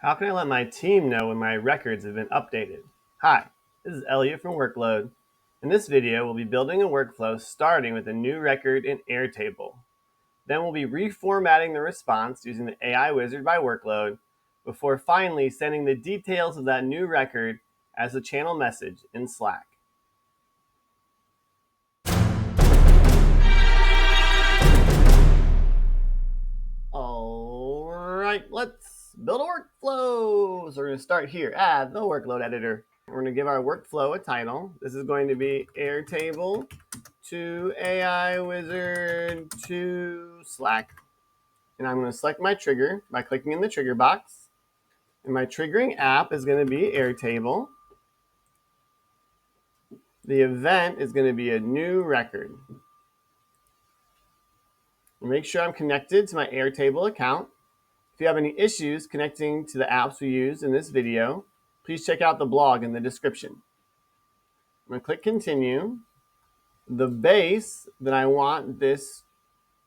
How can I let my team know when my records have been updated? Hi, this is Eliot from Workload. In this video, we'll be building a workflow starting with a new record in Airtable. Then we'll be reformatting the response using the AI Wizard by Workload before finally sending the details of that new record as a channel message in Slack. All right, let's build a workflow. So we're going to start here, add the workload editor. We're going to give our workflow a title. This is going to be Airtable to AI Wizard to Slack. And I'm going to select my trigger by clicking in the trigger box. And my triggering app is going to be Airtable. The event is going to be a new record. Make sure I'm connected to my Airtable account. If you have any issues connecting to the apps we use in this video, please check out the blog in the description. I'm going to click continue. The base that I want this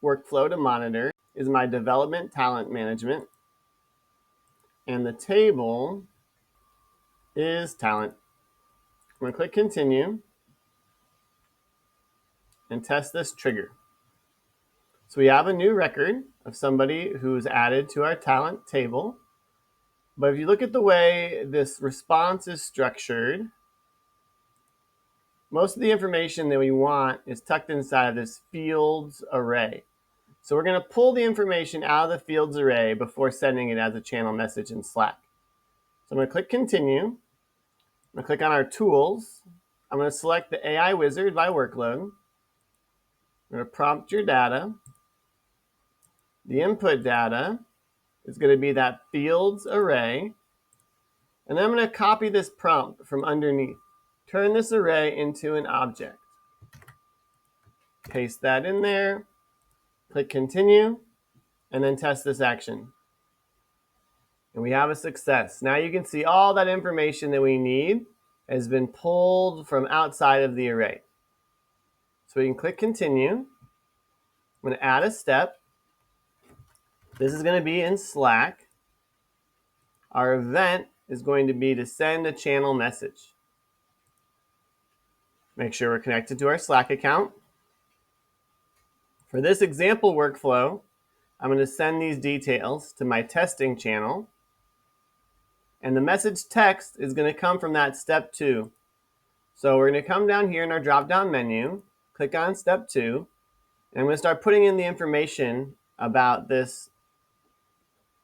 workflow to monitor is my development talent management. And the table is talent. I'm going to click continue and test this trigger. So we have a new record of somebody who's added to our talent table. But if you look at the way this response is structured, most of the information that we want is tucked inside of this fields array. So we're going to pull the information out of the fields array before sending it as a channel message in Slack. So I'm going to click continue. I'm going to click on our tools. I'm going to select the AI Wizard by Workload. I'm going to prompt your data. The input data is going to be that fields array. And then I'm going to copy this prompt from underneath. Turn this array into an object. Paste that in there. Click continue, and then test this action. And we have a success. Now you can see all that information that we need has been pulled from outside of the array. So we can click continue. I'm going to add a step. This is going to be in Slack. Our event is going to be to send a channel message. Make sure we're connected to our Slack account. For this example workflow, I'm going to send these details to my testing channel. And the message text is going to come from that step 2. So we're going to come down here in our drop-down menu, click on step 2, and I'm going to start putting in the information about this.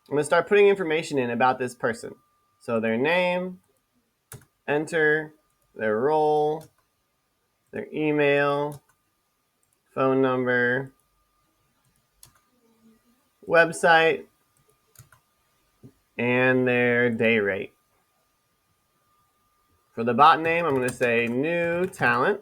I'm going to start putting information in about this person. So their name, enter, their role, their email, phone number, website, and their day rate. For the bot name, I'm going to say new talent.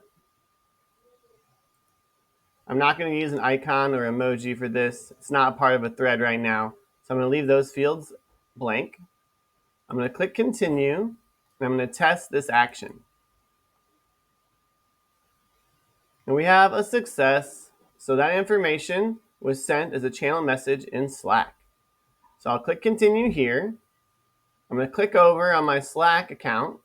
I'm not going to use an icon or emoji for this. It's not part of a thread right now. So I'm going to leave those fields blank. I'm going to click continue, and I'm going to test this action. And we have a success. So that information was sent as a channel message in Slack. So I'll click continue here. I'm going to click over on my Slack account.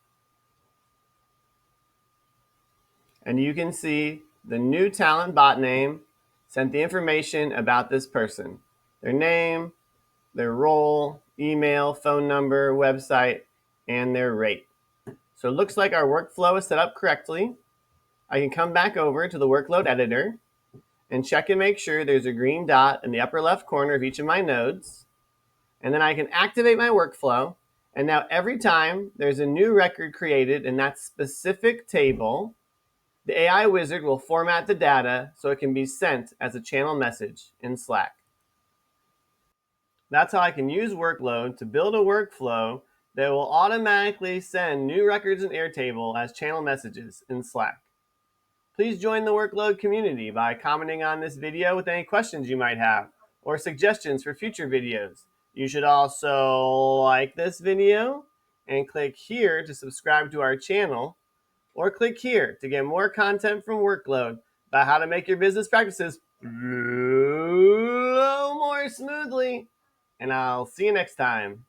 And you can see the new talent bot name sent the information about this person. Their name, their role, email, phone number, website, and their rate. So it looks like our workflow is set up correctly. I can come back over to the workload editor and check and make sure there's a green dot in the upper left corner of each of my nodes. And then I can activate my workflow. And now every time there's a new record created in that specific table, the AI Wizard will format the data so it can be sent as a channel message in Slack. That's how I can use Workload to build a workflow that will automatically send new records in Airtable as channel messages in Slack. Please join the Workload community by commenting on this video with any questions you might have or suggestions for future videos. You should also like this video and click here to subscribe to our channel, or click here to get more content from Workload about how to make your business practices flow more smoothly. And I'll see you next time.